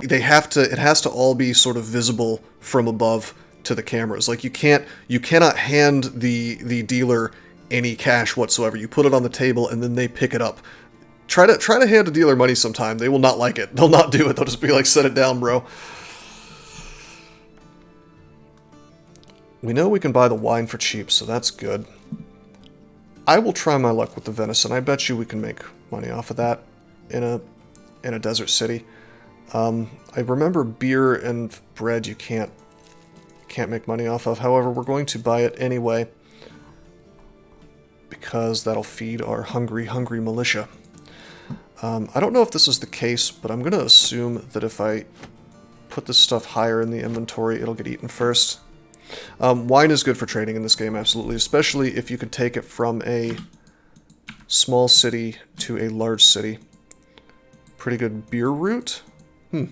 They have to, it has to all be sort of visible from above to the cameras. Like, you cannot hand the dealer any cash whatsoever. You put it on the table and then they pick it up. Try to hand a dealer money sometime. They will not like it. They'll not do it. They'll just be like, set it down, bro. We know we can buy the wine for cheap, so that's good. I will try my luck with the venison. I bet you we can make money off of that in a desert city. I remember beer and bread you can't make money off of. However, we're going to buy it anyway because that'll feed our hungry militia. I don't know if this is the case, but I'm going to assume that if I put this stuff higher in the inventory, it'll get eaten first. Wine is good for trading in this game, absolutely, especially if you could take it from a small city to a large city. Pretty good beer route. A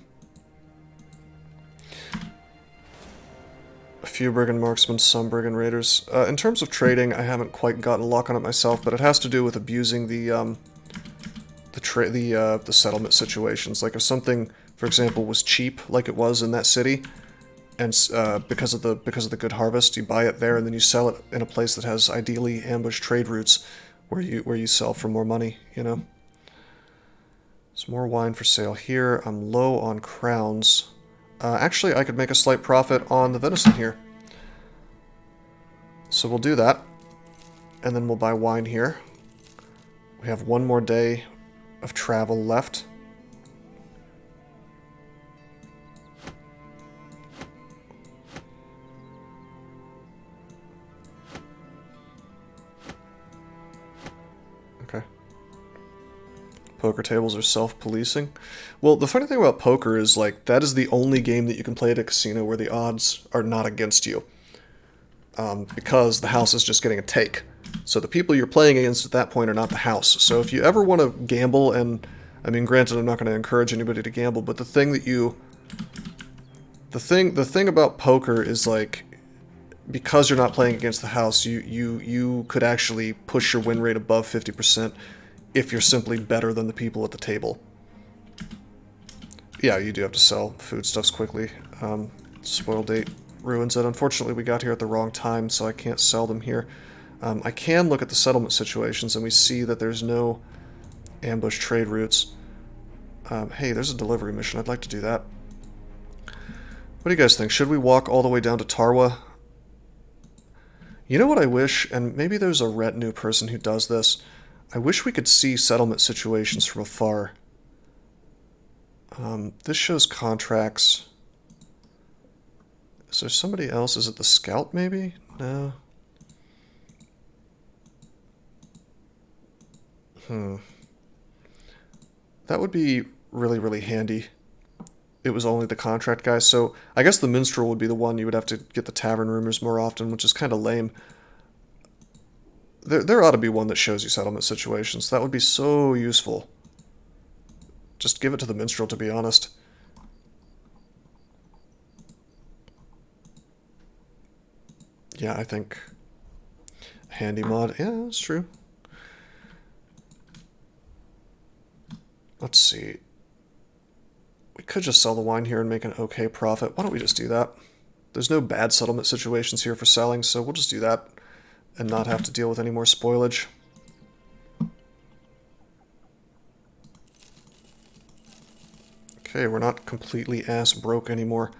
few brigand marksmen, some brigand raiders. In terms of trading, I haven't quite gotten a lock on it myself, but it has to do with abusing the settlement situations. Like if something, for example, was cheap, like it was in that city, and because of the good harvest, you buy it there and then you sell it in a place that has ideally ambush trade routes, where you sell for more money. You know. Some more wine for sale here. I'm low on crowns. Actually, I could make a slight profit on the venison here. So we'll do that. And then we'll buy wine here. We have one more day of travel left. Okay. Poker tables are self-policing. Well, the funny thing about poker is, like, that is the only game that you can play at a casino where the odds are not against you. Because the house is just getting a take. So the people you're playing against at that point are not the house. So if you ever want to gamble, and, I mean, granted, I'm not going to encourage anybody to gamble, but the thing about poker is, like, because you're not playing against the house, you could actually push your win rate above 50%. If you're simply better than the people at the table. Yeah, you do have to sell foodstuffs quickly. Spoil date ruins it. Unfortunately, we got here at the wrong time, so I can't sell them here. I can look at the settlement situations, and we see that there's no ambush trade routes. Hey, there's a delivery mission. I'd like to do that. What do you guys think? Should we walk all the way down to Tarwa? You know what I wish, and maybe there's a retinue person who does this, I wish we could see settlement situations from afar. This shows contracts. Is there somebody else? Is it the scout, maybe? No. That would be really, really handy. It was only the contract guy. So I guess the minstrel would be the one you would have to get the tavern rumors more often, which is kind of lame. There ought to be one that shows you settlement situations. That would be so useful. Just give it to the minstrel, to be honest. Yeah, I think handy mod. Yeah, that's true. Let's see. We could just sell the wine here and make an okay profit. Why don't we just do that? There's no bad settlement situations here for selling, so we'll just do that and not have to deal with any more spoilage. Okay, we're not completely ass broke anymore.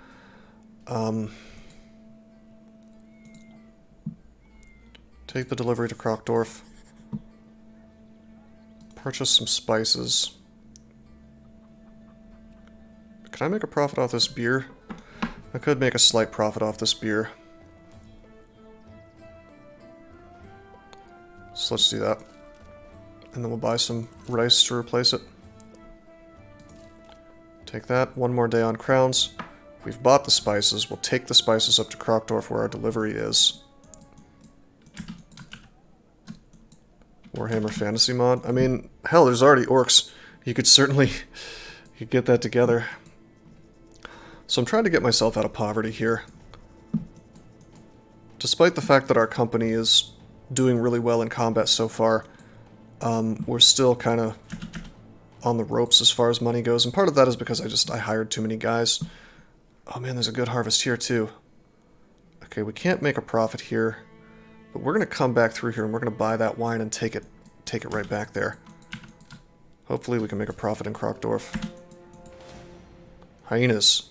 Take the delivery to Krokdorf. Purchase some spices. Can I make a profit off this beer? I could make a slight profit off this beer. So let's do that. And then we'll buy some rice to replace it. Take that. One more day on crowns. We've bought the spices. We'll take the spices up to Krokdorf where our delivery is. Warhammer Fantasy mod. I mean, hell, there's already orcs. You could certainly get that together. So I'm trying to get myself out of poverty here. Despite the fact that our company is doing really well in combat so far, we're still kind of on the ropes as far as money goes, and part of that is because I hired too many guys. Oh man, there's a good harvest here too. Okay, we can't make a profit here, but we're gonna come back through here and we're gonna buy that wine and take it right back there. Hopefully we can make a profit in Krokdorf. Hyenas.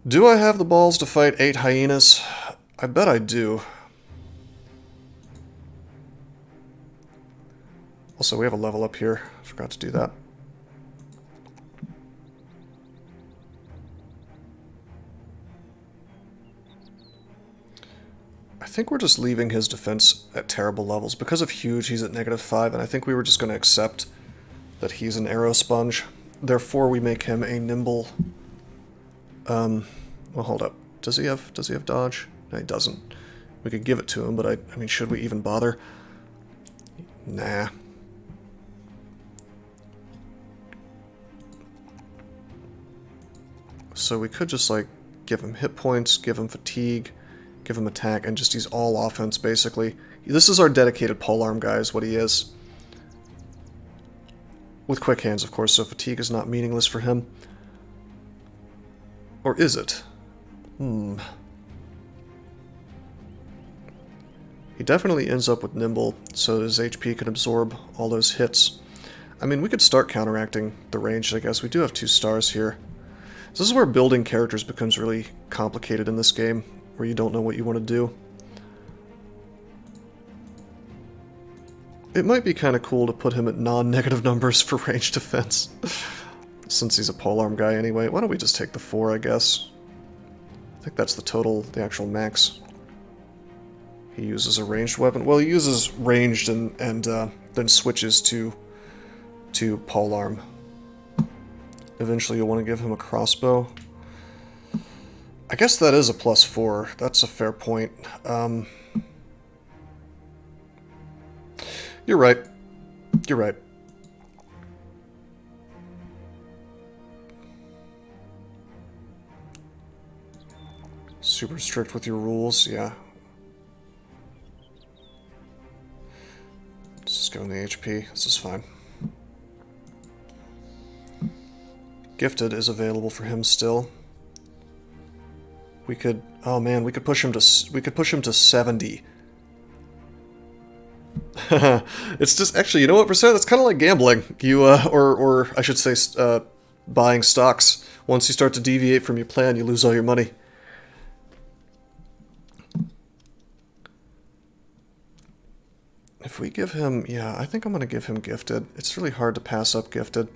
Do I have the balls to fight 8 hyenas? I bet I do. Also, we have a level up here. Forgot to do that. I think we're just leaving his defense at terrible levels. Because of Huge, he's at -5, and I think we were just going to accept that he's an arrow sponge. Therefore, we make him a nimble... well, hold up. Does he have dodge? No, he doesn't. We could give it to him, but I mean, should we even bother? Nah. So we could just, like, give him hit points, give him fatigue, give him attack, and just he's all offense, basically. This is our dedicated polearm guy, is what he is. With quick hands, of course, so fatigue is not meaningless for him. Or is it? He definitely ends up with nimble, so his HP can absorb all those hits. I mean, we could start counteracting the range, I guess. We do have 2 stars here. So this is where building characters becomes really complicated in this game, where you don't know what you want to do. It might be kind of cool to put him at non-negative numbers for range defense. Since he's a polearm guy anyway. Why don't we just take the 4, I guess? I think that's the total, the actual max. He uses a ranged weapon. Well, he uses ranged and then switches to polearm. Eventually you'll want to give him a crossbow. I guess that is a +4. That's a fair point. You're right. You're right. Super strict with your rules, yeah. Let's just go in the HP. This is fine. Gifted is available for him still. We could, oh man, we could push him to 70. It's just, actually, you know what, Percent? That's kind of like gambling. You, or I should say, buying stocks. Once you start to deviate from your plan, you lose all your money. If we give him, yeah, I think I'm going to give him Gifted. It's really hard to pass up Gifted.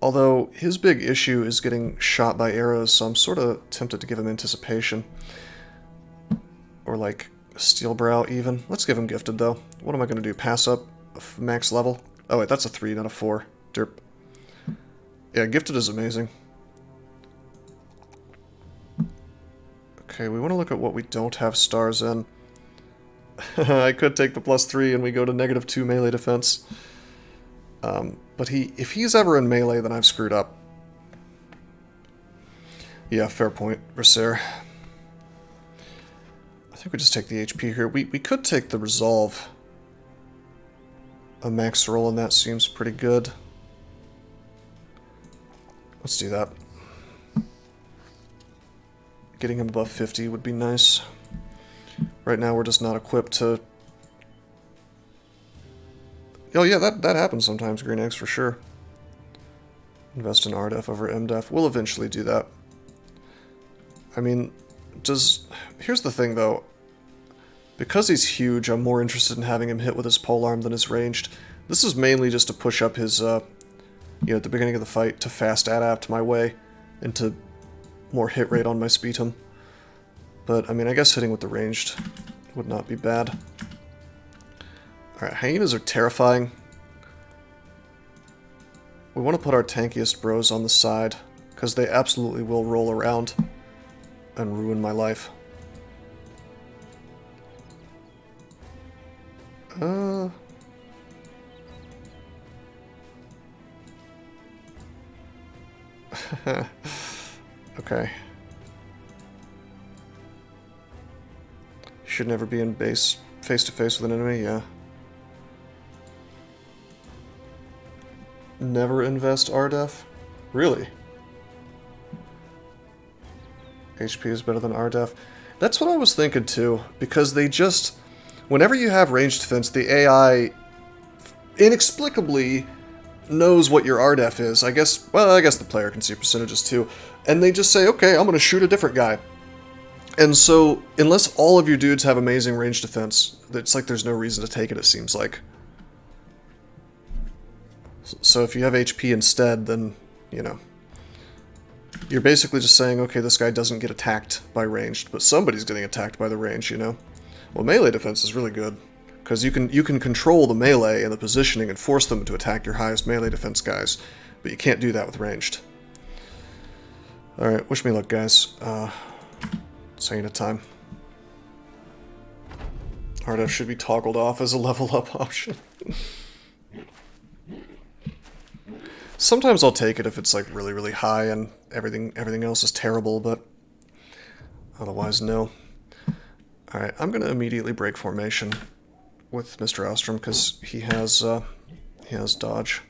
Although, his big issue is getting shot by arrows, so I'm sort of tempted to give him Anticipation. Or, like, Steelbrow, even. Let's give him Gifted, though. What am I going to do? Pass up max level? Oh, wait, that's a 3, not a 4. Derp. Yeah, Gifted is amazing. Okay, we want to look at what we don't have stars in. I could take the +3 and we go to -2 melee defense. But if he's ever in melee, then I've screwed up. Yeah, fair point, Berser. I think we just take the HP here. We could take the Resolve. A max roll on that seems pretty good. Let's do that. Getting him above 50 would be nice. Right now we're just not equipped to... Oh yeah, that happens sometimes, Green Eggs, for sure. Invest in RDEF over MDEF. We'll eventually do that. I mean, here's the thing, though. Because he's huge, I'm more interested in having him hit with his polearm than his ranged. This is mainly just to push up his, at the beginning of the fight, to fast adapt my way into more hit rate on my Spetum. But, I mean, I guess hitting with the ranged would not be bad. Alright, hyenas are terrifying. We want to put our tankiest bros on the side, because they absolutely will roll around and ruin my life. Okay. Should never be in base face-to-face with an enemy, yeah. Never invest RDEF? Really? HP is better than RDEF. That's what I was thinking too, because they just... Whenever you have ranged defense, the AI inexplicably knows what your RDEF is. I guess, well, I guess the player can see percentages too. And they just say, okay, I'm going to shoot a different guy. And so, unless all of your dudes have amazing range defense, it's like there's no reason to take it, it seems like. So if you have HP instead, then, you know, you're basically just saying, okay, this guy doesn't get attacked by ranged, but somebody's getting attacked by the range, you know? Well, melee defense is really good, because you can control the melee and the positioning and force them to attack your highest melee defense guys, but you can't do that with ranged. Alright, wish me luck, guys. Saying at time. RDEF should be toggled off as a level up option. Sometimes I'll take it if it's like really, really high and everything else is terrible, but otherwise no. Alright, I'm gonna immediately break formation with Mr. Ostrom because he has dodge.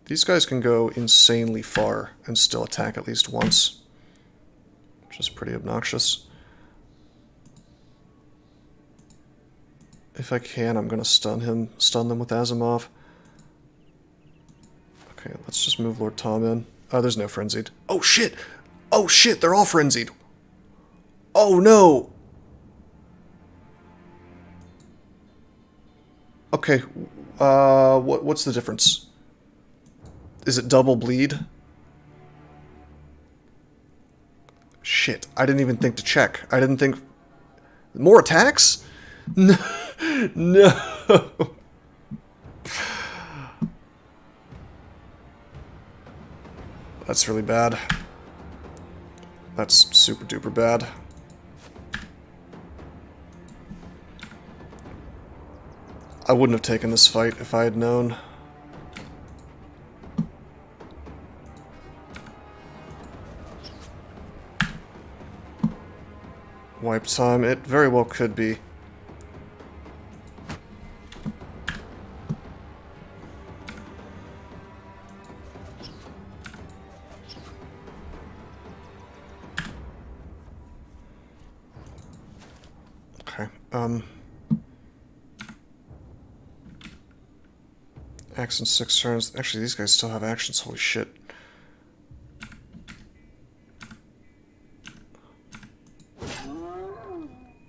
These guys can go insanely far and still attack at least once, which is pretty obnoxious. If I can, I'm gonna stun them with Asimov. Okay, let's just move Lord Tom in. Oh, there's no frenzied. Oh shit! Oh shit, they're all frenzied! Oh no! Okay, what's the difference? Is it double bleed? Shit, I didn't even think to check. I didn't think... More attacks? No! No! That's really bad. That's super duper bad. I wouldn't have taken this fight if I had known. Wipe time, it very well could be. Okay, action 6 turns. Actually, these guys still have actions, holy shit.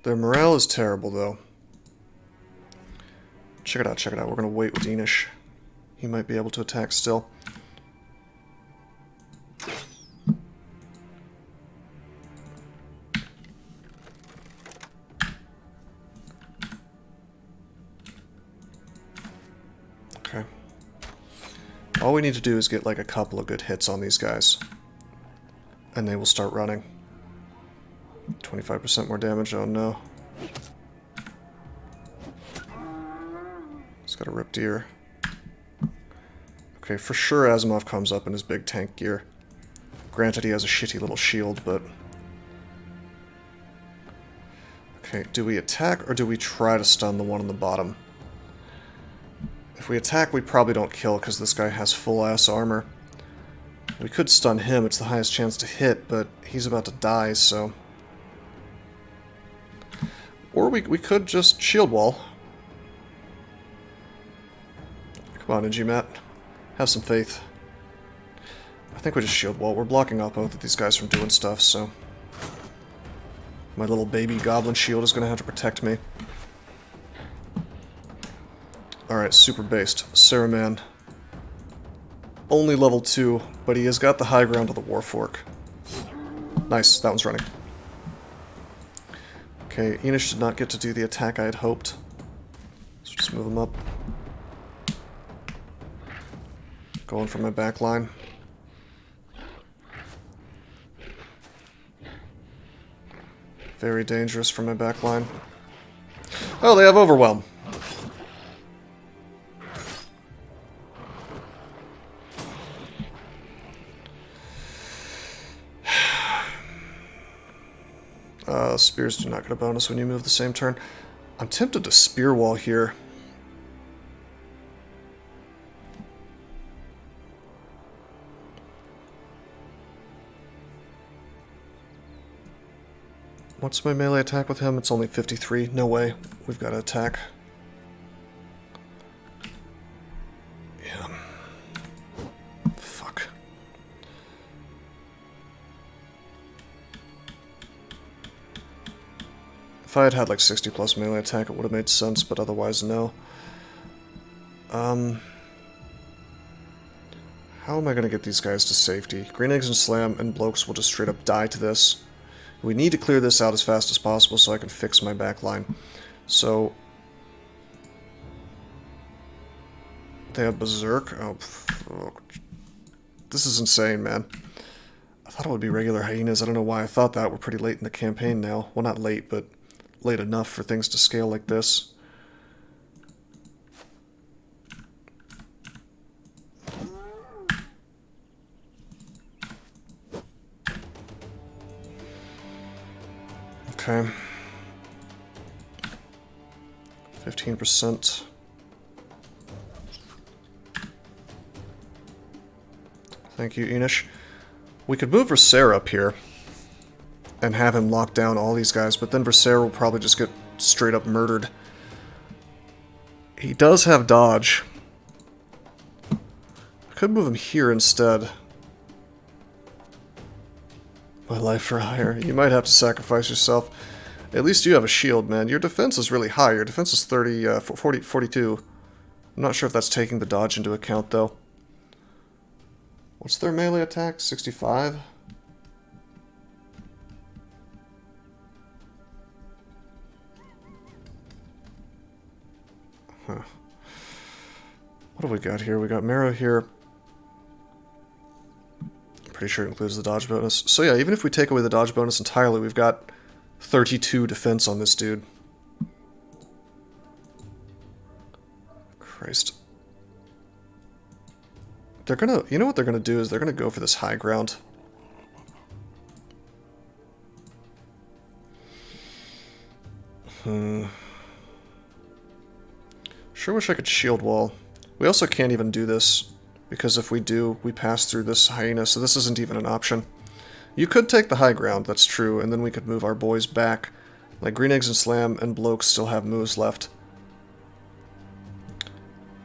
Their morale is terrible, though. Check it out, check it out. We're gonna wait with Enish. He might be able to attack still. Okay. All we need to do is get like a couple of good hits on these guys. And they will start running. 25% more damage, oh no. He's got a ripped ear. Okay, for sure Asimov comes up in his big tank gear. Granted, he has a shitty little shield, but... Okay, do we attack or do we try to stun the one on the bottom? If we attack, we probably don't kill because this guy has full-ass armor. We could stun him, it's the highest chance to hit, but he's about to die, so... Or we could just shield wall. Come on, Matt. Have some faith. I think we just shield wall. We're blocking out both of these guys from doing stuff, so... My little baby goblin shield is going to have to protect me. Alright, super based. Saruman. Only level 2, but he has got the high ground of the Warfork. Nice, that one's running. Okay, Enish did not get to do the attack I had hoped. So just move him up. Going for my back line. Very dangerous for my back line. Oh, they have Overwhelm. Spears do not get a bonus when you move the same turn. I'm tempted to spear wall here. What's my melee attack with him? It's only 53. No way. We've got to attack. Yeah. Fuck. If I had had like 60 plus melee attack, it would have made sense, but otherwise, no. How am I going to get these guys to safety? Green Eggs and Slam and Blokes will just straight up die to this. We need to clear this out as fast as possible so I can fix my back line. So... They have Berserk? Oh, this is insane, man. I thought it would be regular hyenas. I don't know why I thought that. We're pretty late in the campaign now. Well, not late, but late enough for things to scale like this. Okay. 15%. Thank you, Enish. We could move Versaire up here and have him lock down all these guys, but then Versaire will probably just get straight up murdered. He does have dodge. I could move him here instead. My life for hire. You might have to sacrifice yourself. At least you have a shield, man. Your defense is really high. Your defense is 42. I'm not sure if that's taking the dodge into account, though. What's their melee attack? 65? Huh. What have we got here? We got Merrow here. Pretty sure it includes the dodge bonus. So yeah, even if we take away the dodge bonus entirely, we've got 32 defense on this dude. Christ. They're gonna... You know what they're gonna do is they're gonna go for this high ground. Sure wish I could shield wall. We also can't even do this, because if we do, we pass through this hyena, so this isn't even an option. You could take the high ground, that's true, and then we could move our boys back. Like Green Eggs and Slam and Blokes still have moves left.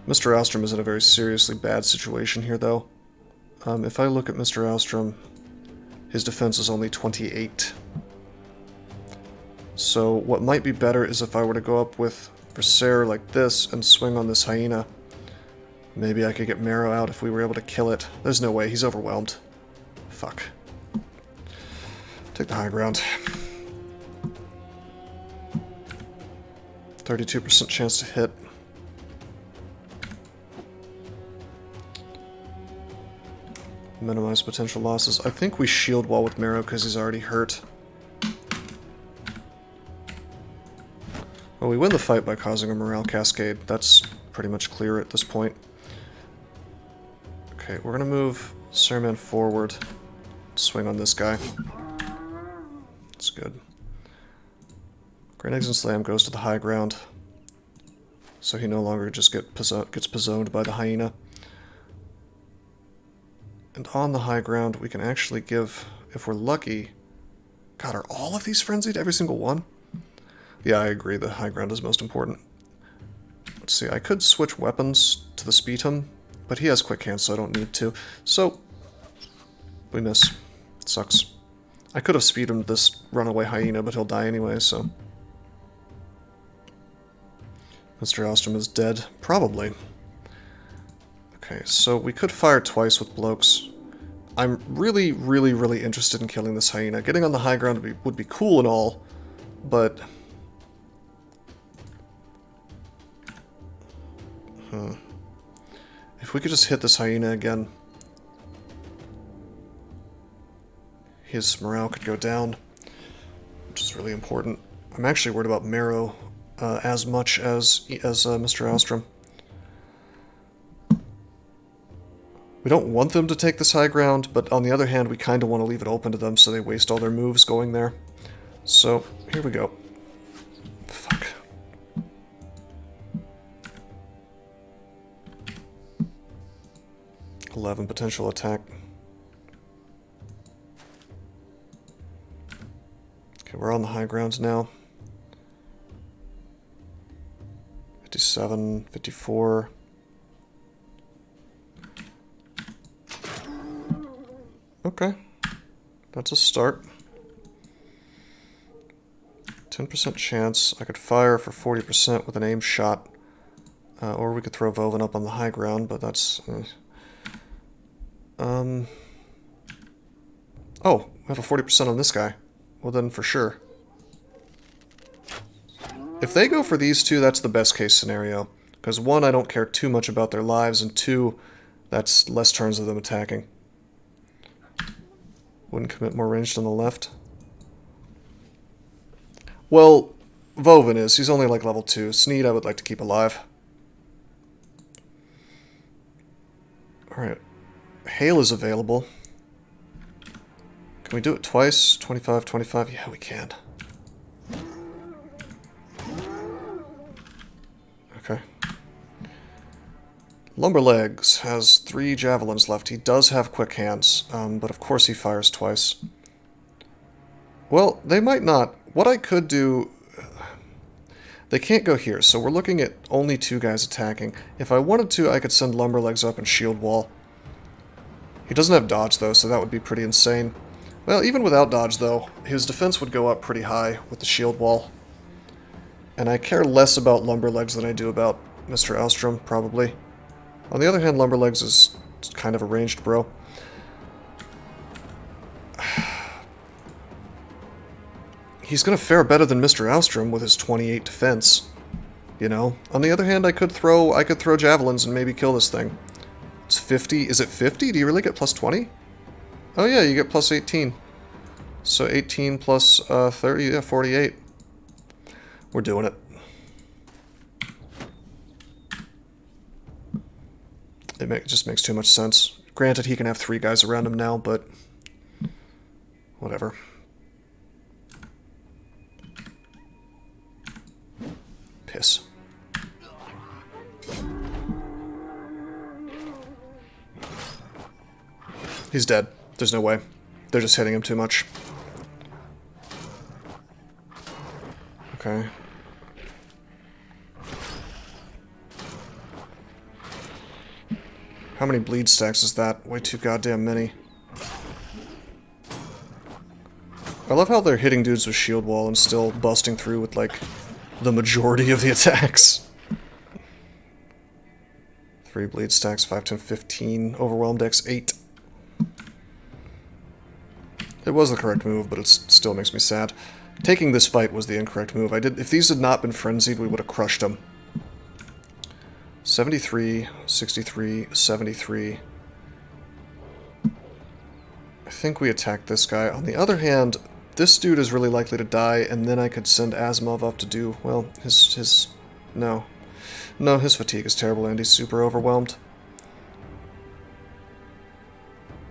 Mr. Alstrom is in a very seriously bad situation here, though. If I look at Mr. Alstrom, his defense is only 28. So what might be better is if I were to go up with Berserker like this and swing on this hyena. Maybe I could get Merrow out if we were able to kill it. There's no way, he's overwhelmed. Fuck. Take the high ground. 32% chance to hit. Minimize potential losses. I think we shield wall with Merrow because he's already hurt. Well, we win the fight by causing a morale cascade. That's pretty much clear at this point. Okay, we're gonna move Sarman forward. Swing on this guy. That's good. Green Eggs and Slam goes to the high ground. So he no longer just gets pizzoned by the hyena. And on the high ground, we can actually give, if we're lucky... God, are all of these frenzied? Every single one? Yeah, I agree, the high ground is most important. Let's see, I could switch weapons to the Speedham, but he has quick hands, so I don't need to. So, we miss. It sucks. I could have Speedhamed this runaway hyena, but he'll die anyway, so... Mr. Alstrom is dead. Probably. Okay, so we could fire twice with Blokes. I'm really, really, really interested in killing this hyena. Getting on the high ground would be cool and all, but... If we could just hit this hyena again, his morale could go down, which is really important. I'm actually worried about Merrow as much as Mr. Alstrom. We don't want them to take this high ground, but on the other hand, we kind of want to leave it open to them so they waste all their moves going there. So, here we go. Fuck. $11 potential attack. Okay, we're we're on the high ground now. 57, 54. Okay, that's a start. 10% chance. I could fire for 40% with an aim shot. Or we could throw Voven up on the high ground, but that's... Oh, we have a 40% on this guy. Well then, for sure. If they go for these two, that's the best case scenario. Because one, I don't care too much about their lives, and two, that's less turns of them attacking. Wouldn't commit more ranged on the left. Well, Voven is. He's only like level 2. Sneed I would like to keep alive. Alright. Hail is available. Can we do it twice? 25, 25? Yeah, we can. Okay. Lumberlegs has 3 javelins left. He does have quick hands, but of course he fires twice. Well, they might not. What I could do... They can't go here, so we're looking at only 2 guys attacking. If I wanted to, I could send Lumberlegs up and shield wall. He doesn't have dodge, though, so that would be pretty insane. Well, even without dodge, though, his defense would go up pretty high with the shield wall. And I care less about Lumberlegs than I do about Mr. Alstrom, probably. On the other hand, Lumberlegs is kind of a ranged bro. He's going to fare better than Mr. Alstrom with his 28 defense. You know? On the other hand, I could throw javelins and maybe kill this thing. It's 50. Is it 50? Do you really get plus 20? Oh yeah, you get plus 18. So 18 plus 30, yeah, 48. We're doing it. It just makes too much sense. Granted, he can have 3 guys around him now, but whatever. Piss. He's dead. There's no way. They're just hitting him too much. Okay. How many bleed stacks is that? Way too goddamn many. I love how they're hitting dudes with shield wall and still busting through with, like, the majority of the attacks. 3 bleed stacks, 5, 10, 15. Overwhelmed X, 8. It was the correct move, but it still makes me sad. Taking this fight was the incorrect move. If these had not been frenzied, we would have crushed them. 73, 63, 73. I think we attacked this guy. On the other hand, this dude is really likely to die, and then I could send Asimov up to do, well, no. No, his fatigue is terrible, and he's super overwhelmed.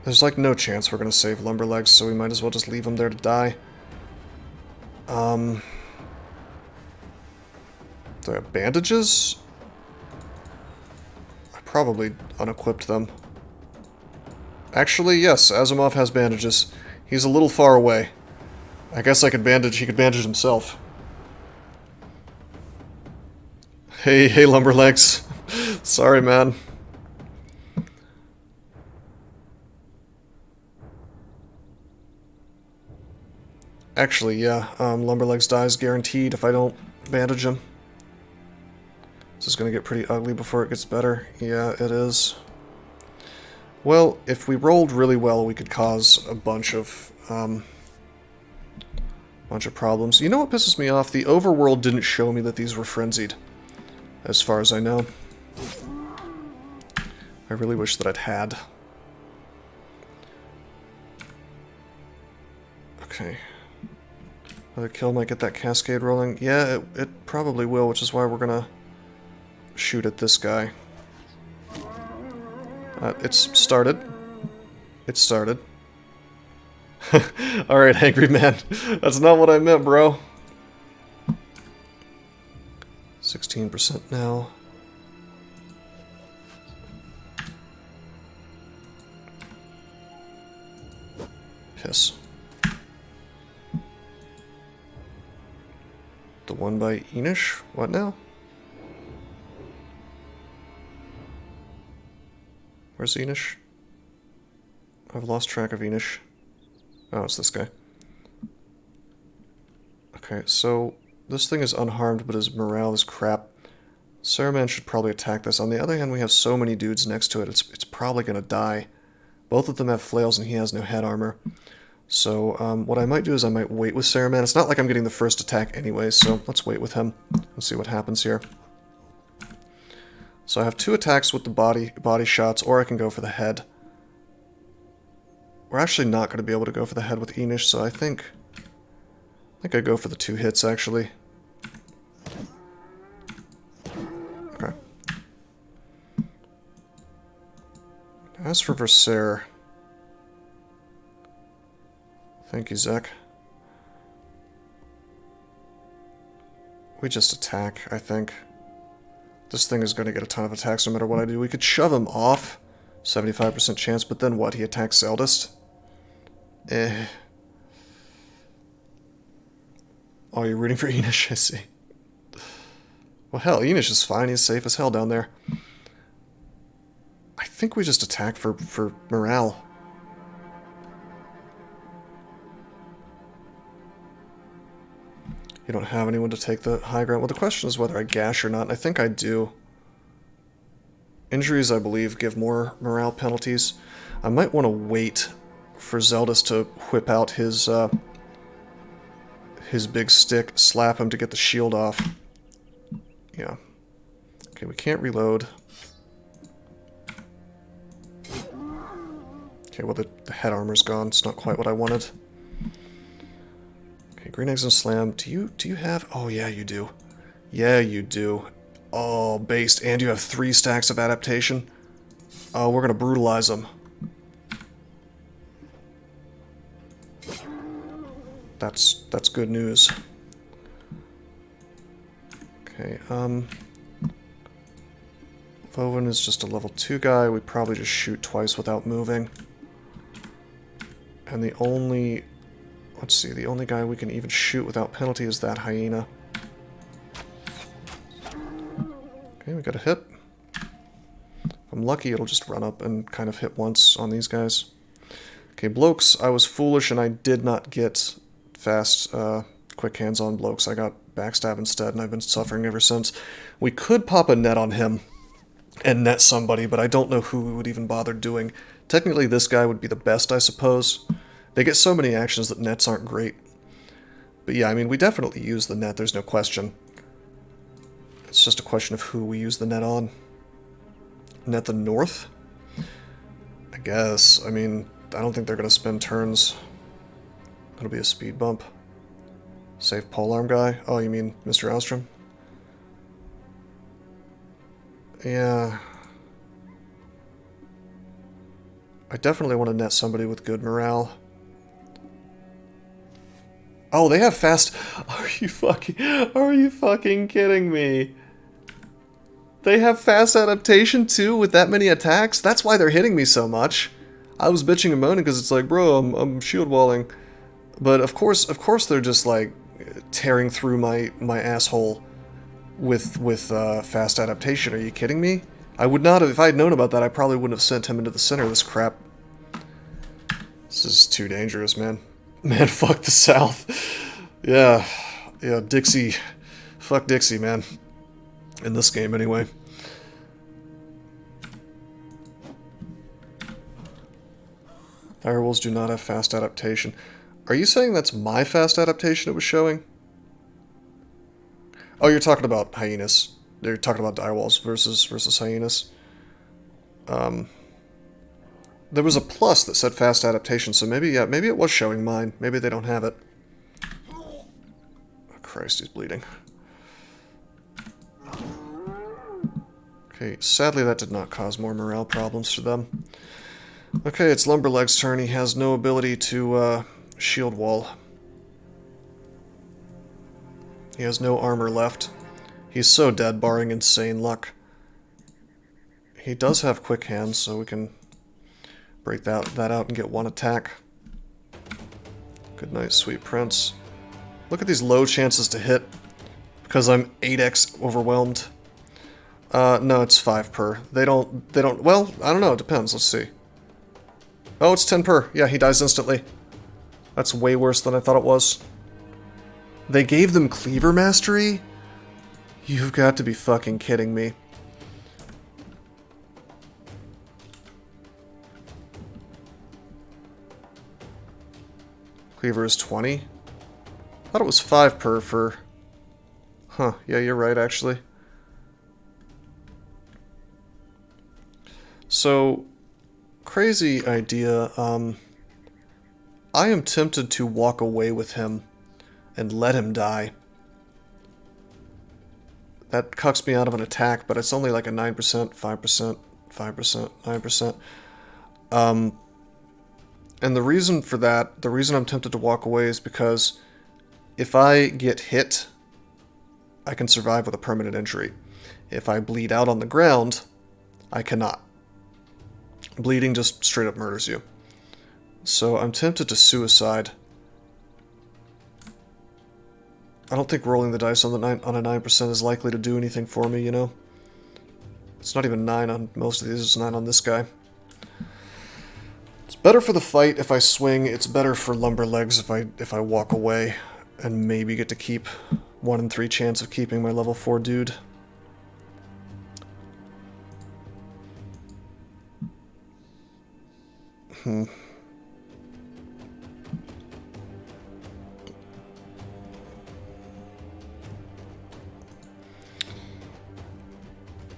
There's like no chance we're going to save Lumberlegs, so we might as well just leave him there to die. Do I have bandages? I probably unequipped them. Actually, yes, Asimov has bandages. He's a little far away. I guess he could bandage himself. Hey, Lumberlegs. Sorry, man. Actually, yeah, Lumberlegs dies guaranteed if I don't bandage him. This is going to get pretty ugly before it gets better. Yeah, it is. Well, if we rolled really well, we could cause a bunch of problems. You know what pisses me off? The overworld didn't show me that these were frenzied, as far as I know. I really wish that I'd had. Okay. Another kill might get that cascade rolling. Yeah, it probably will, which is why we're gonna shoot at this guy. It's started. It started. Alright, angry man. That's not what I meant, bro. 16% now. Piss. One by Enish? What now? Where's Enish? I've lost track of Enish. Oh, it's this guy. Okay, so this thing is unharmed, but his morale is crap. Saruman should probably attack this. On the other hand, we have so many dudes next to it, it's probably going to die. Both of them have flails, and he has no head armor. So what I might do is I might wait with Saruman. It's not like I'm getting the first attack anyway, so let's wait with him and see what happens here. So I have 2 attacks with the body shots, or I can go for the head. We're actually not going to be able to go for the head with Enish, so I think I go for the 2 hits, actually. Okay. As for Versaire... Thank you, Zek. We just attack, I think. This thing is going to get a ton of attacks no matter what I do. We could shove him off. 75% chance, but then what? He attacks Zeldust? Eh. Oh, you're rooting for Enish, I see. Well, hell, Enish is fine. He's safe as hell down there. I think we just attack for morale. You don't have anyone to take the high ground. Well, the question is whether I gash or not, and I think I do. Injuries, I believe, give more morale penalties. I might want to wait for Zeldust to whip out his big stick, slap him to get the shield off. Yeah. Okay, we can't reload. Okay, well, the head armor's gone. It's not quite what I wanted. Okay, Green Eggs and Slam. Do you have... Oh, yeah, you do. Yeah, you do. Oh, based. And you have 3 stacks of adaptation? Oh, we're gonna brutalize them. That's good news. Okay, Voven is just a level 2 guy. We probably just shoot twice without moving. And the only... Let's see, the only guy we can even shoot without penalty is that hyena. Okay, we got a hit. If I'm lucky, it'll just run up and kind of hit once on these guys. Okay, Blokes, I was foolish and I did not get fast, quick hands on Blokes. I got backstab instead, and I've been suffering ever since. We could pop a net on him and net somebody, but I don't know who we would even bother doing. Technically, this guy would be the best, I suppose. They get so many actions that nets aren't great. But yeah, I mean, we definitely use the net, there's no question. It's just a question of who we use the net on. Net the north? I guess. I mean, I don't think they're going to spend turns. It'll be a speed bump. Save polearm guy? Oh, you mean Mr. Alstrom? Yeah. I definitely want to net somebody with good morale. Oh, they have fast... Are you fucking kidding me? They have fast adaptation too with that many attacks? That's why they're hitting me so much. I was bitching and moaning because it's like, bro, I'm shield walling. But of course they're just like tearing through my asshole with fast adaptation. Are you kidding me? I would not have, if I had known about that, I probably wouldn't have sent him into the center of this crap. This is too dangerous, man. Man, fuck the South. Yeah, Dixie. Fuck Dixie, man. In this game, anyway. Direwolves do not have fast adaptation. Are you saying that's my fast adaptation it was showing? Oh, you're talking about hyenas. You're talking about direwolves versus hyenas. There was a plus that said fast adaptation, so maybe, yeah, maybe it was showing mine. Maybe they don't have it. Oh, Christ, he's bleeding. Okay, sadly that did not cause more morale problems for them. Okay, it's Lumberleg's turn. He has no ability to shield wall. He has no armor left. He's so dead, barring insane luck. He does have quick hands, so we can break that out and get one attack. Good night, sweet prince. Look at these low chances to hit. because I'm 8x overwhelmed. No, it's 5 per. They don't, well, I don't know, it depends, let's see. Oh, it's 10 per. Yeah, he dies instantly. That's way worse than I thought it was. They gave them Cleaver Mastery? You've got to be fucking kidding me. Cleaver is 20? I thought it was 5 per for... Huh, yeah, you're right, actually. So, crazy idea. I am tempted to walk away with him and let him die. That cucks me out of an attack, but it's only like a 9%, 5%, 5%, 9%. And the reason for that, the reason I'm tempted to walk away is because if I get hit, I can survive with a permanent injury. If I bleed out on the ground, I cannot. Bleeding just straight up murders you. So I'm tempted to suicide. I don't think rolling the dice on a 9% is likely to do anything for me, you know? It's not even 9 on most of these, it's 9 on this guy. It's better for the fight if I swing, it's better for lumber legs if I walk away and maybe get to keep 1 in 3 chance of keeping my level 4 dude.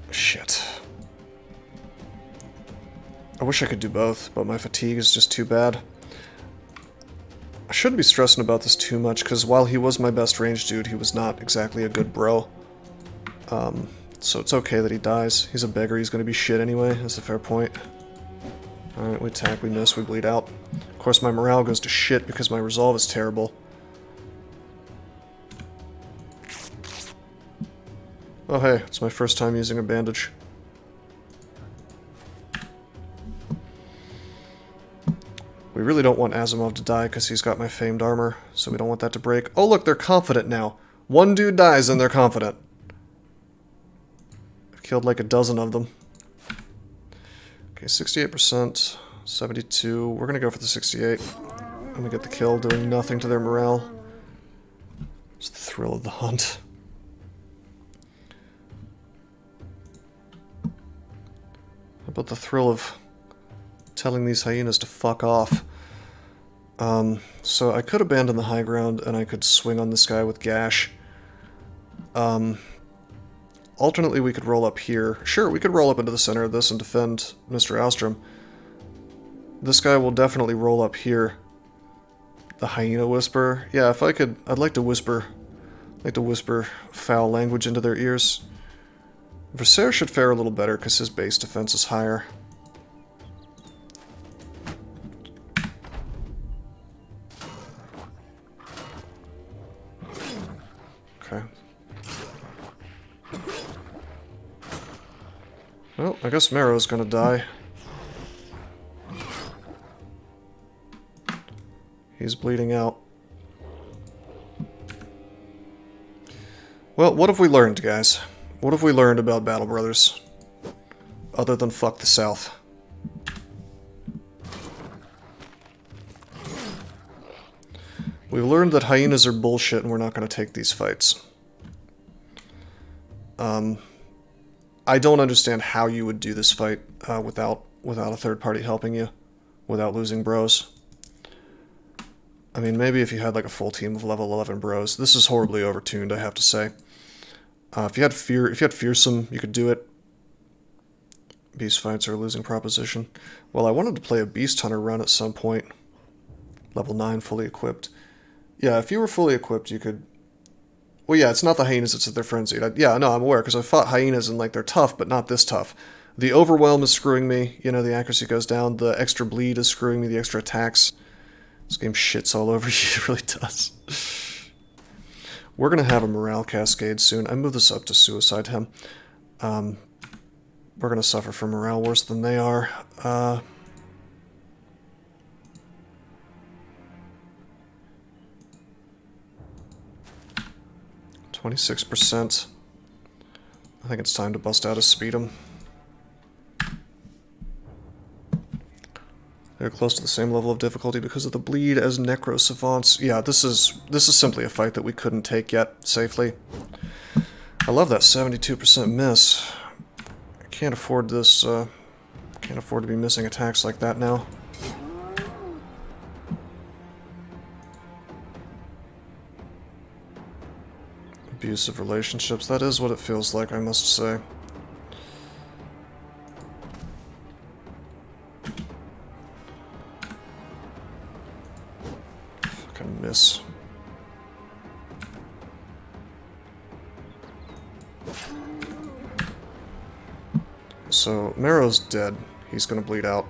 Shit. I wish I could do both, but my fatigue is just too bad. I shouldn't be stressing about this too much, because while he was my best range dude, he was not exactly a good bro. So it's okay that he dies. He's a beggar, he's gonna be shit anyway, that's a fair point. Alright, we attack, we miss, we bleed out. Of course my morale goes to shit because my resolve is terrible. Oh hey, it's my first time using a bandage. We really don't want Asimov to die because he's got my famed armor, so we don't want that to break. Oh look, they're confident now. One dude dies and they're confident. I've killed like a dozen of them. Okay, 68%, 72. We're gonna go for the 68. And we get the kill, doing nothing to their morale. It's the thrill of the hunt. How about the thrill of telling these hyenas to fuck off? So I could abandon the high ground and I could swing on this guy with Gash. Alternately, we could roll up here. Sure, we could roll up into the center of this and defend Mr. Alstrom. This guy will definitely roll up here. The hyena whisper. Yeah, if I could, I'd like to whisper foul language into their ears. Versailles should fare a little better because his base defense is higher. Okay. Well, I guess Mero's gonna die. He's bleeding out. Well, what have we learned, guys? What have we learned about Battle Brothers? Other than fuck the South. We've learned that hyenas are bullshit and we're not going to take these fights. I don't understand how you would do this fight without a third party helping you, without losing bros. I mean, maybe if you had like a full team of level 11 bros. This is horribly overtuned, I have to say. If you had fearsome, you could do it. Beast fights are a losing proposition. Well, I wanted to play a Beast Hunter run at some point. Level 9, fully equipped. Yeah, if you were fully equipped, you could... Well, yeah, it's not the hyenas, it's that they're frenzied. Yeah, no, I'm aware, because I've fought hyenas and, like, they're tough, but not this tough. The overwhelm is screwing me. You know, the accuracy goes down. The extra bleed is screwing me. The extra attacks. This game shits all over you. It really does. We're going to have a morale cascade soon. I move this up to suicide him. We're going to suffer from morale worse than they are. 26%. I think it's time to bust out a speed'em. They're close to the same level of difficulty because of the bleed as Necro Savants. Yeah, this is simply a fight that we couldn't take yet safely. I love that 72% miss. I can't afford this, can't afford to be missing attacks like that now. Abusive relationships, that is what it feels like, I must say. Fucking miss. So, Mero's dead. He's gonna bleed out.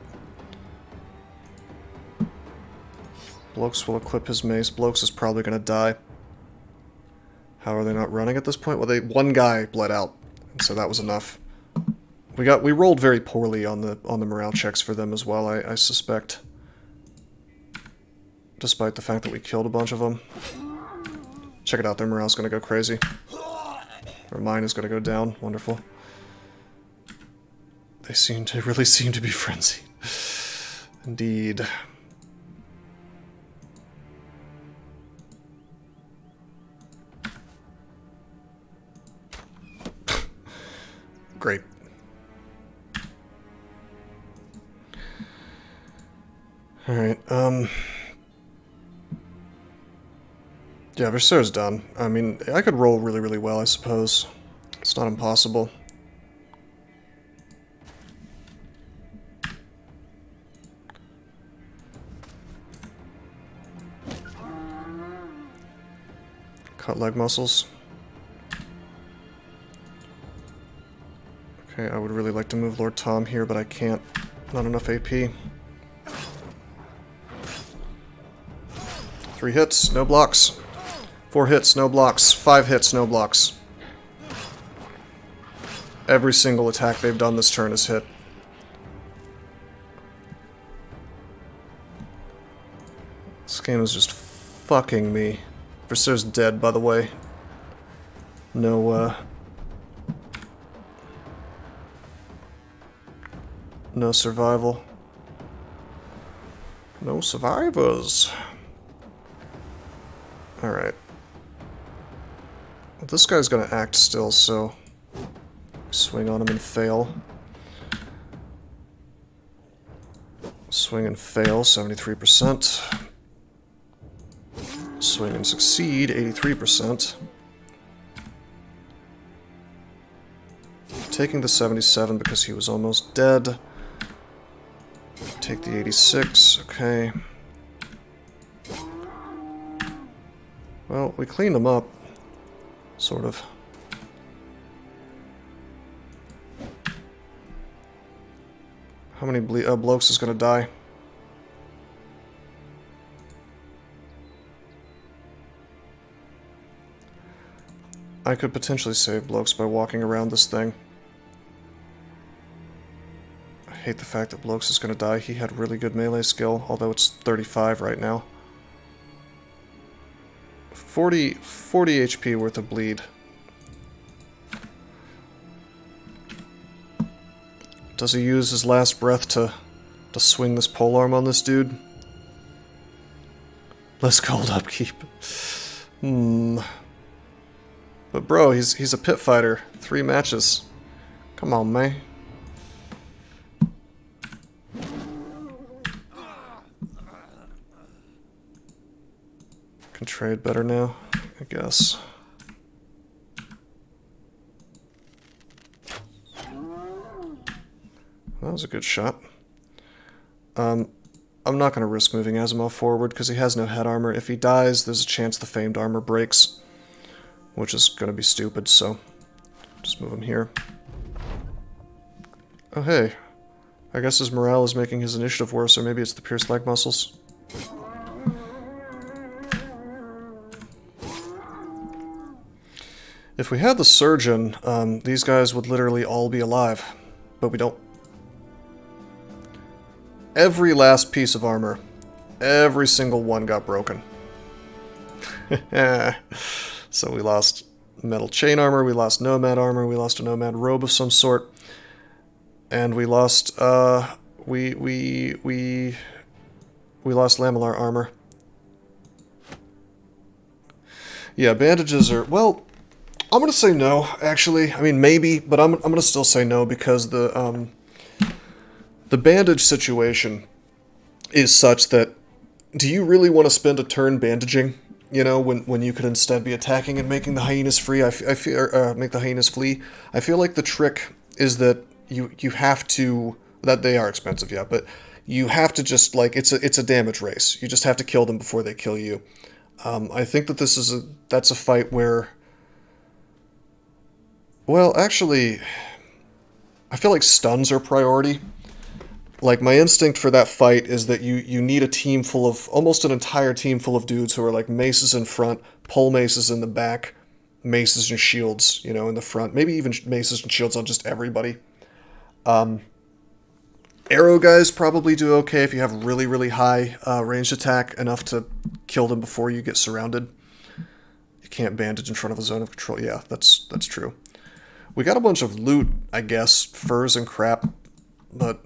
Blokes will equip his mace. Blokes is probably gonna die. How are they not running at this point? Well, one guy bled out, so that was enough. We rolled very poorly on the morale checks for them as well, I suspect. Despite the fact that we killed a bunch of them. Check it out, their morale's gonna go crazy. Or mine is gonna go down. Wonderful. They really seem to be frenzied. Indeed. Great. Alright, yeah, Versailles done. I mean, I could roll really, really well, I suppose. It's not impossible. Cut leg muscles. Okay, I would really like to move Lord Tom here, but I can't. Not enough AP. 3 hits, no blocks. 4 hits, no blocks. 5 hits, no blocks. Every single attack they've done this turn is hit. This game is just fucking me. Versailles dead, by the way. No, no survival. No survivors. Alright. Well, this guy's gonna act still, so... swing on him and fail. Swing and fail, 73%. Swing and succeed, 83%. Taking the 77 because he was almost dead. Take the 86, okay. Well, we cleaned him up. Sort of. How many blokes is gonna die? I could potentially save blokes by walking around this thing. I hate the fact that blokes is gonna die. He had really good melee skill, although it's 35 right now. 40 HP worth of bleed. Does he use his last breath to swing this polearm on this dude? Less cold upkeep. But bro, he's a pit fighter. 3 matches. Come on, man. Can trade better now, I guess. That was a good shot. I'm not going to risk moving Asimov forward because he has no head armor. If he dies, there's a chance the famed armor breaks, which is going to be stupid, so just move him here. Oh hey, I guess his morale is making his initiative worse, or maybe it's the pierced leg muscles. If we had the surgeon, these guys would literally all be alive, but we don't. Every last piece of armor, every single one got broken. So we lost metal chain armor, we lost nomad armor, we lost a nomad robe of some sort, and we lost we lost lamellar armor. Yeah, bandages are, well, I'm gonna say no, actually. I mean, maybe, but I'm gonna still say no because the bandage situation is such that, do you really want to spend a turn bandaging? You know, when you could instead be attacking and making the hyenas free. I feel make the hyenas flee. I feel like the trick is that you have to, that they are expensive, yeah, but you have to just, like, it's a damage race. You just have to kill them before they kill you. I think that that's a fight where, well, actually, I feel like stuns are priority. Like, my instinct for that fight is that you need a team full of, almost an entire team full of dudes who are like maces in front, pole maces in the back, maces and shields, you know, in the front. Maybe even maces and shields on just everybody. Arrow guys probably do okay if you have really, really high ranged attack, enough to kill them before you get surrounded. You can't bandage in front of a zone of control. Yeah, that's true. We got a bunch of loot, I guess, furs and crap, but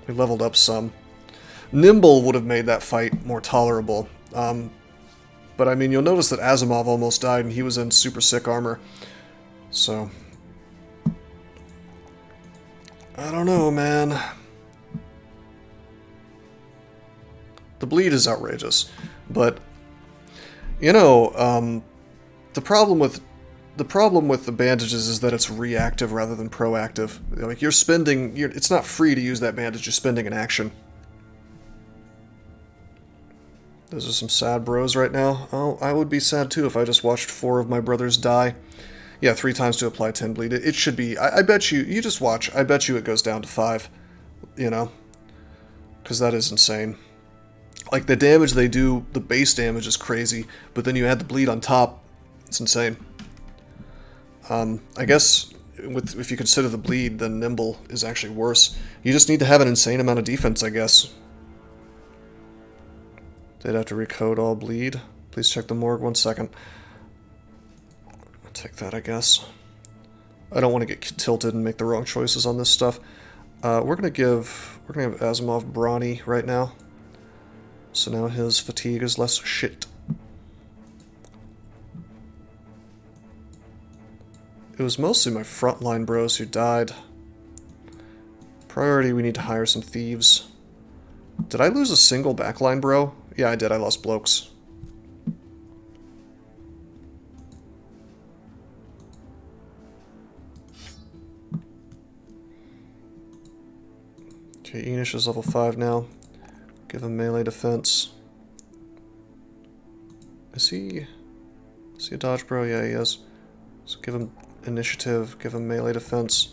we leveled up some. Nimble would have made that fight more tolerable, but I mean, you'll notice that Asimov almost died and he was in super sick armor, so I don't know, man. The bleed is outrageous, but you know, the problem with the bandages is that it's reactive rather than proactive. Like, you're spending, it's not free to use that bandage, you're spending an action. Those are some sad bros right now. Oh, I would be sad too if I just watched 4 of my brothers die. Yeah, 3 times to apply 10 bleed. It should be, I bet you just watch, I bet you it goes down to 5, you know? Because that is insane. Like, the damage they do, the base damage is crazy, but then you add the bleed on top, it's insane. I guess, if you consider the bleed, then Nimble is actually worse. You just need to have an insane amount of defense, I guess. They'd have to recode all bleed. Please check the morgue 1 second. I'll take that, I guess. I don't want to get tilted and make the wrong choices on this stuff. We're gonna give Asimov brawny right now. So now his fatigue is less shit. It was mostly my frontline bros who died. Priority, we need to hire some thieves. Did I lose a single backline bro? Yeah, I did. I lost blokes. Okay, Enish is level 5 now. Give him melee defense. Is he a dodge bro? Yeah, he is. So give him initiative, give him melee defense.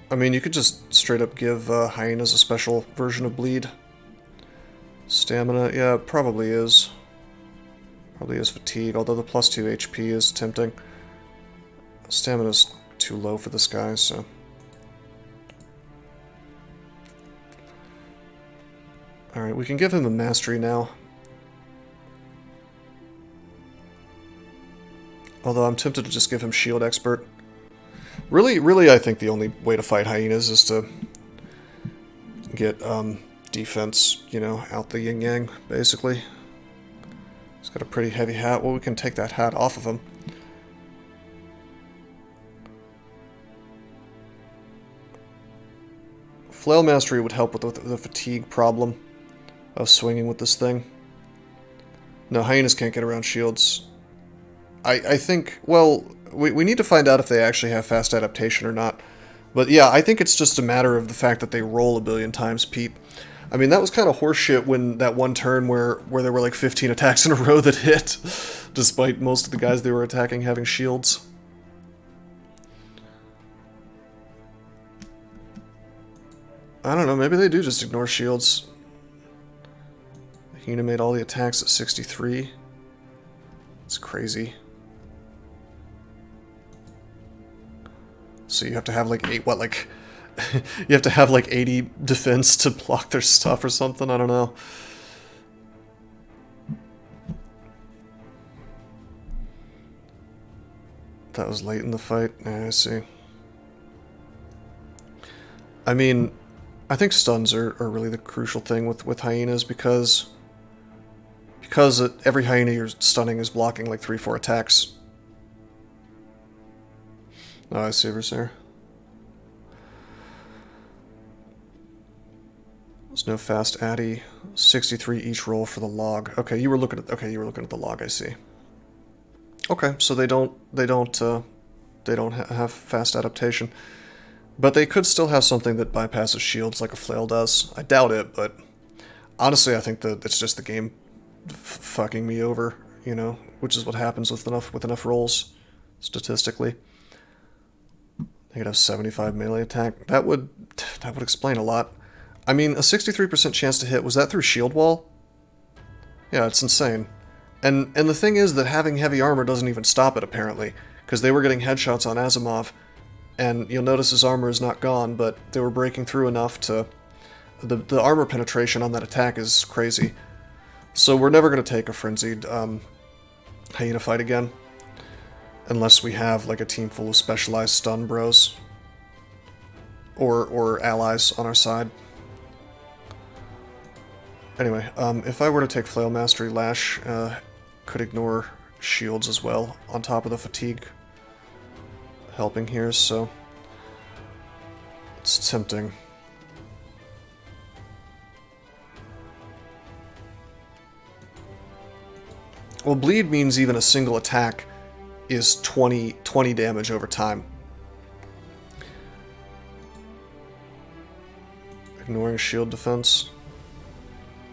I mean, you could just straight up give hyenas a special version of bleed. Stamina, yeah, it probably is. Probably is fatigue, although the plus 2 HP is tempting. Stamina's too low for this guy, so... Alright, we can give him a mastery now. Although I'm tempted to just give him shield expert. Really, I think the only way to fight hyenas is to get defense, you know, out the yin-yang, basically. He's got a pretty heavy hat. Well, we can take that hat off of him. Flail mastery would help with the fatigue problem of swinging with this thing. No, hyenas can't get around shields. I think, well, we need to find out if they actually have fast adaptation or not. But yeah, I think it's just a matter of the fact that they roll a billion times, Pete. I mean, that was kind of horseshit when that one turn where there were like 15 attacks in a row that hit, despite most of the guys they were attacking having shields. I don't know, maybe they do just ignore shields. Hina made all the attacks at 63. It's crazy. So you have to have like You have to have like 80 defense to block their stuff or something, I don't know. That was late in the fight. Yeah, I see. I mean, I think stuns are really the crucial thing with hyenas because every hyena you're stunning is blocking like 3-4 attacks. Oh, I see, Versailles. There's no fast addy. 63 each roll for the log. Okay, you were looking at the log. I see. Okay, so they don't have fast adaptation, but they could still have something that bypasses shields like a flail does. I doubt it, but honestly, I think that it's just the game fucking me over, you know, which is what happens with enough rolls statistically. They could have 75 melee attack. That would explain a lot. I mean, a 63% chance to hit, was that through shield wall? Yeah, it's insane. And the thing is that having heavy armor doesn't even stop it, apparently, because they were getting headshots on Asimov, and you'll notice his armor is not gone, but they were breaking through enough to... The armor penetration on that attack is crazy. So we're never going to take a frenzied hyena fight again, unless we have like a team full of specialized stun bros, or allies on our side. Anyway, if I were to take Flail Mastery, Lash could ignore shields as well, on top of the fatigue helping here, so it's tempting. Well, bleed means even a single attack is 20 damage over time. Ignoring shield defense.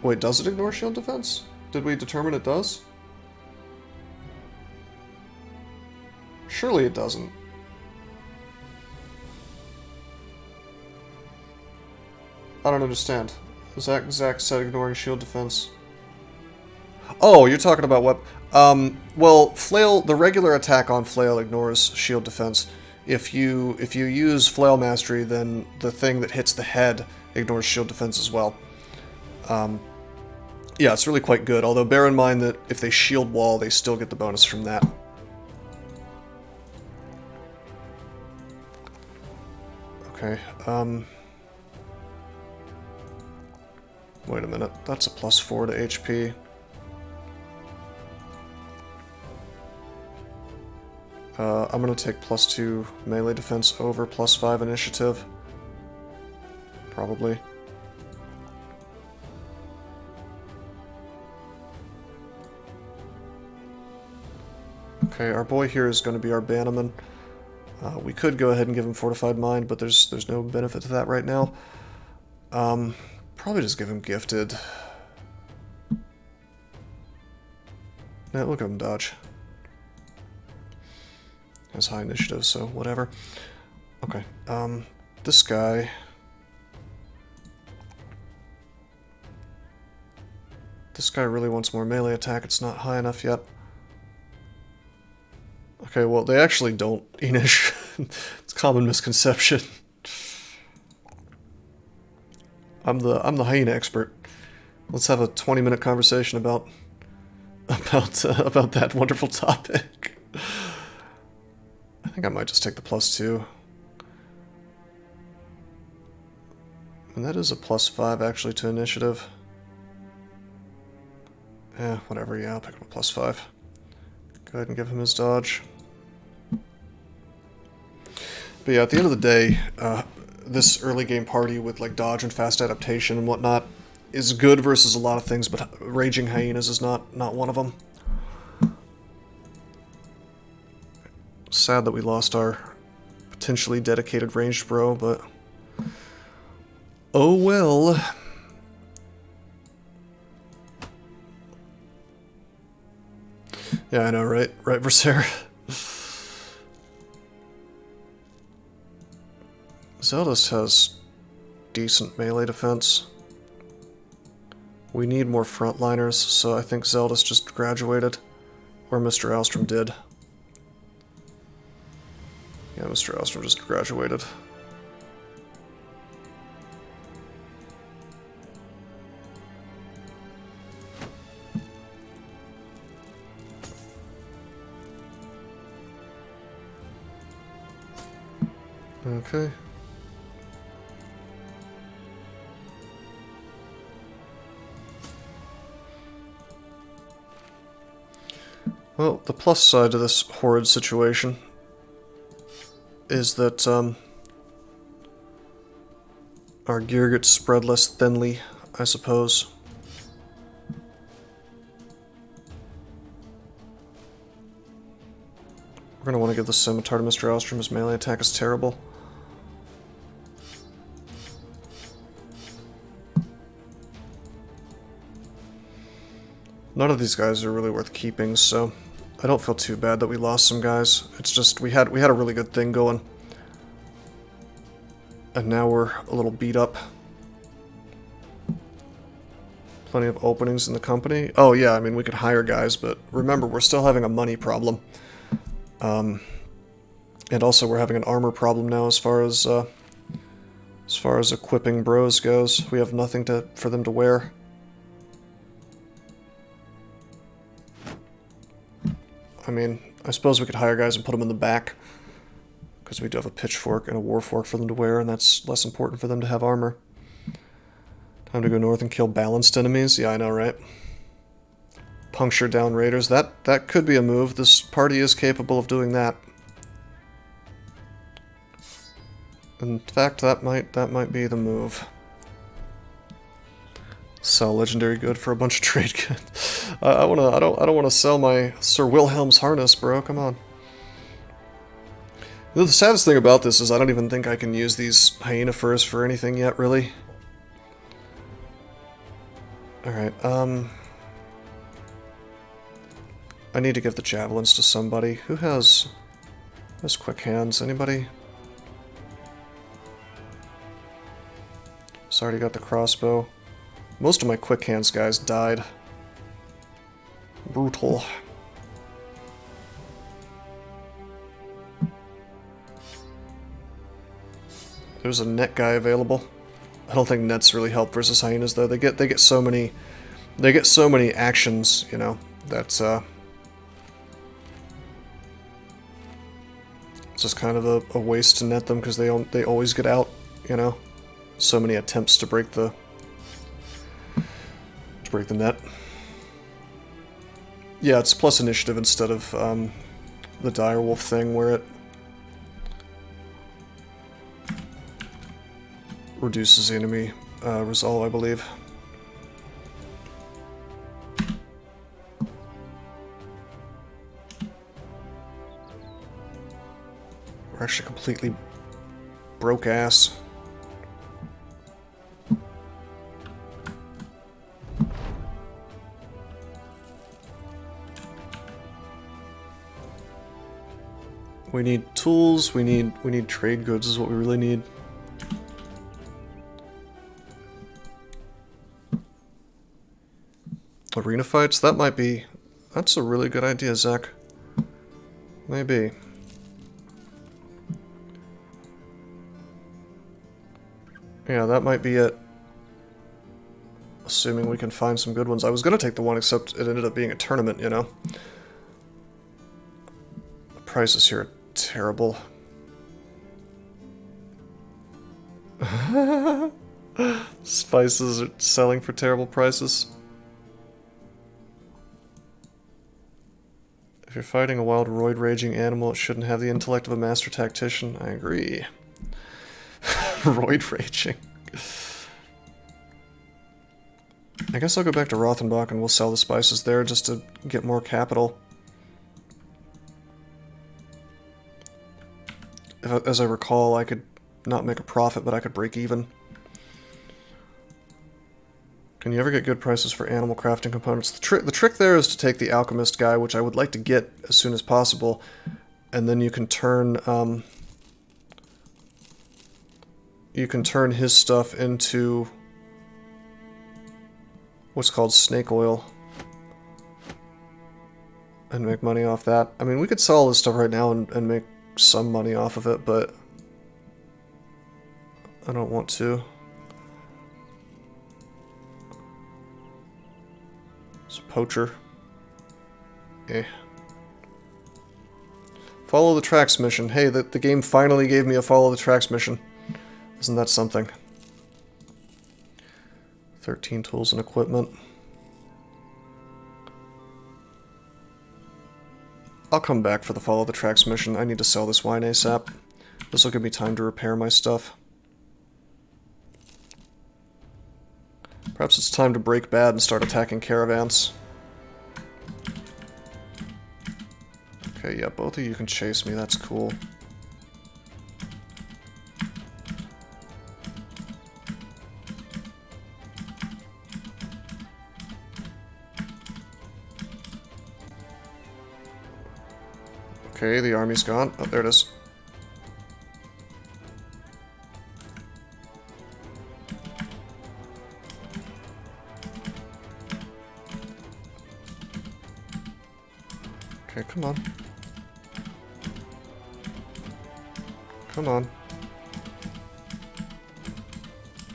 Wait, does it ignore shield defense? Did we determine it does? Surely it doesn't. I don't understand. Zach said ignoring shield defense. Oh, you're talking about what? Well, Flail, the regular attack on Flail ignores shield defense. If you use Flail Mastery, then the thing that hits the head ignores shield defense as well. Yeah, it's really quite good, although bear in mind that if they shield wall, they still get the bonus from that. Okay, wait a minute, that's a +4 to HP. I'm gonna take +2 melee defense over +5 initiative. Probably. Okay, our boy here is going to be our Bannerman. We could go ahead and give him Fortified Mind, but there's no benefit to that right now. Probably just give him Gifted. Yeah, look at him dodge. Has high initiative, so whatever. Okay, this guy... This guy really wants more melee attack, it's not high enough yet. Okay, well, they actually don't, Enish. It's a common misconception. I'm the hyena expert. Let's have a 20-minute conversation about that wonderful topic. I think I might just take the +2. And that is a +5 actually to initiative. Yeah, whatever, yeah, I'll pick up a +5. Go ahead and give him his dodge. But yeah, at the end of the day, this early game party with like dodge and fast adaptation and whatnot is good versus a lot of things, but Raging Hyenas is not one of them. Sad that we lost our potentially dedicated ranged bro, but oh well. Yeah, I know, right? Right, Versailles. Zeldust has decent melee defense. We need more frontliners, so I think Zeldust just graduated. Or Mr. Alstrom did. Yeah, Mr. Alstrom just graduated. Okay. Well, the plus side to this horrid situation is that our gear gets spread less thinly, I suppose. We're going to want to give the scimitar to Mr. Ostrom. His melee attack is terrible. None of these guys are really worth keeping, so I don't feel too bad that we lost some guys. It's just we had a really good thing going. And now we're a little beat up. Plenty of openings in the company. Oh yeah, I mean we could hire guys, but remember we're still having a money problem. And also we're having an armor problem now as far as equipping bros goes. We have nothing for them to wear. I mean, I suppose we could hire guys and put them in the back, because we do have a pitchfork and a warfork for them to wear, and that's less important for them to have armor. Time to go north and kill balanced enemies. Yeah, I know, right? Puncture down raiders. That could be a move. This party is capable of doing that. In fact, that might be the move. Sell legendary good for a bunch of trade goods. I don't want to sell my Sir Wilhelm's harness, bro. Come on. The saddest thing about this is I don't even think I can use these hyena furs for anything yet, really. Alright, I need to give the javelins to somebody. Who has quick hands? Anybody? So I already got the crossbow. Most of my quick hands guys died. Brutal. There's a net guy available. I don't think nets really help versus hyenas though. They get so many actions, you know, that's it's just kind of a waste to net them because they always get out, you know. So many attempts to break the net. Yeah, it's plus initiative instead of the direwolf thing where it reduces the enemy resolve, I believe. We're actually completely broke ass. We need tools, we need trade goods is what we really need. Arena fights? That's a really good idea, Zach. Maybe. Yeah, that might be it. Assuming we can find some good ones. I was gonna take the one, except it ended up being a tournament, you know? The prices here are terrible. Spices are selling for terrible prices. If you're fighting a wild roid-raging animal, it shouldn't have the intellect of a master tactician. I agree. Roid-raging. I guess I'll go back to Rothenbach and we'll sell the spices there just to get more capital. As I recall, I could not make a profit, but I could break even. Can you ever get good prices for animal crafting components? The trick there is to take the alchemist guy, which I would like to get as soon as possible, and then you can turn his stuff into what's called snake oil and make money off that. I mean, we could sell all this stuff right now and make some money off of it, but I don't want to. It's a poacher. Eh. Follow the tracks mission. Hey, the game finally gave me a follow the tracks mission. Isn't that something? 13 tools and equipment. I'll come back for the follow the tracks mission. I need to sell this wine ASAP. This will give me time to repair my stuff. Perhaps it's time to break bad and start attacking caravans. Okay, yeah, both of you can chase me. That's cool. Okay, the army's gone. Oh, there it is. Okay, come on. Come on.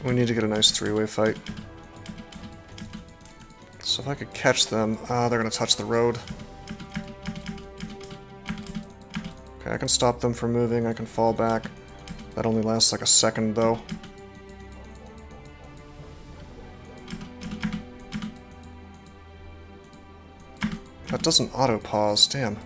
We need to get a nice three-way fight. So if I could catch them... they're gonna touch the road. Okay, I can stop them from moving, I can fall back. That only lasts like a second, though. That doesn't auto-pause, damn.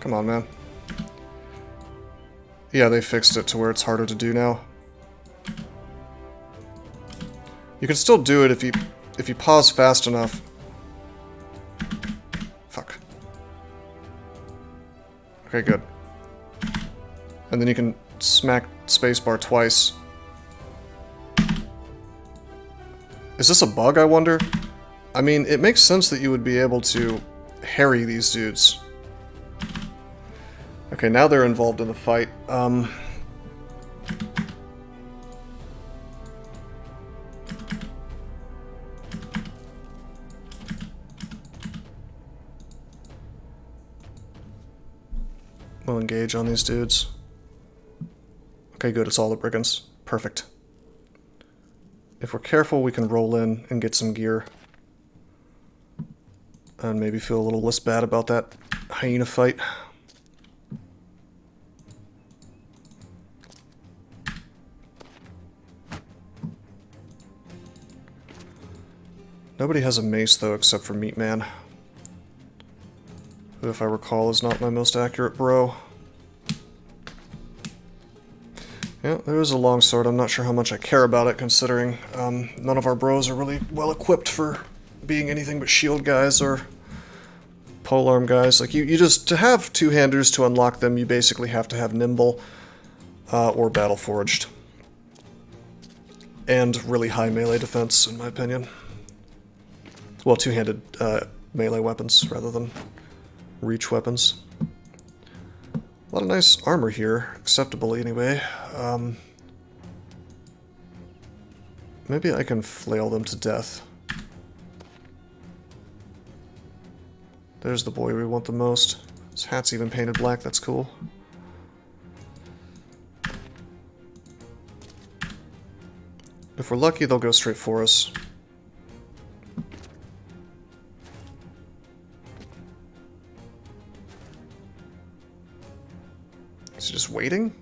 Come on, man. Yeah, they fixed it to where it's harder to do now. You can still do it if you pause fast enough. Fuck. Okay, good. And then you can smack spacebar twice. Is this a bug, I wonder? I mean, it makes sense that you would be able to harry these dudes. Okay, now they're involved in the fight. We'll engage on these dudes. Okay, good, it's all the brigands. Perfect. If we're careful, we can roll in and get some gear. And maybe feel a little less bad about that hyena fight. Nobody has a mace, though, except for Meat Man. Who, if I recall, is not my most accurate bro. Yeah, there is a longsword. I'm not sure how much I care about it, considering none of our bros are really well equipped for being anything but shield guys or polearm guys. Like, you just, to have two-handers to unlock them, you basically have to have nimble or battle forged. And really high melee defense, in my opinion. Well, two-handed melee weapons rather than reach weapons. A lot of nice armor here, acceptable anyway. Maybe I can flail them to death. There's the boy we want the most. His hat's even painted black, that's cool. If we're lucky, they'll go straight for us. Is he just waiting?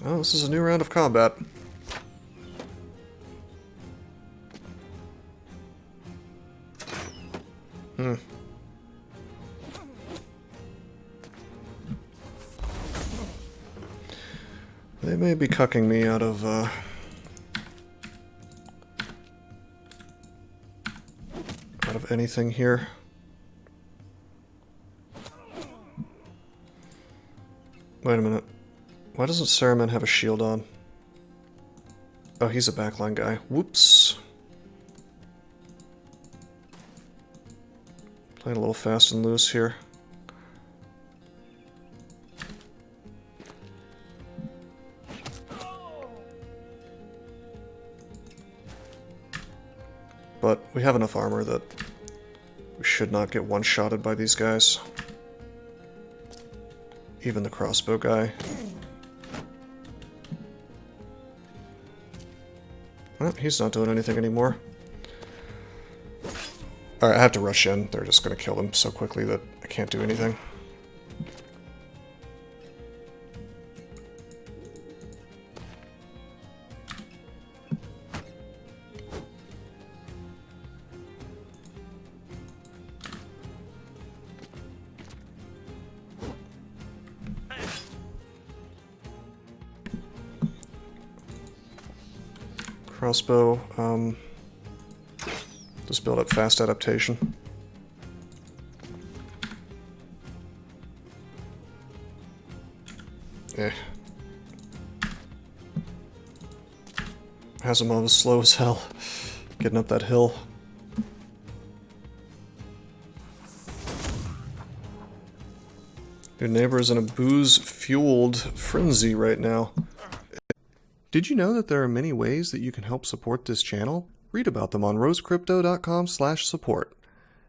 Oh, this is a new round of combat. They may be cucking me out of, anything here. Wait a minute. Why doesn't Saruman have a shield on? Oh, he's a backline guy. Whoops. Playing a little fast and loose here. But we have enough armor that we should not get one-shotted by these guys. Even the crossbow guy. Well, he's not doing anything anymore. Alright, I have to rush in. They're just going to kill them so quickly that I can't do anything. Crossbow, just build up fast adaptation. Eh. Asimov is slow as hell, getting up that hill. Your neighbor is in a booze-fueled frenzy right now. Did you know that there are many ways that you can help support this channel? Read about them on rosecrypto.com/support.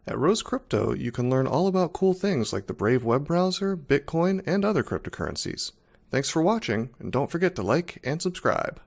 At Rose Crypto, you can learn all about cool things like the Brave web browser, Bitcoin, and other cryptocurrencies. Thanks for watching, and don't forget to like and subscribe.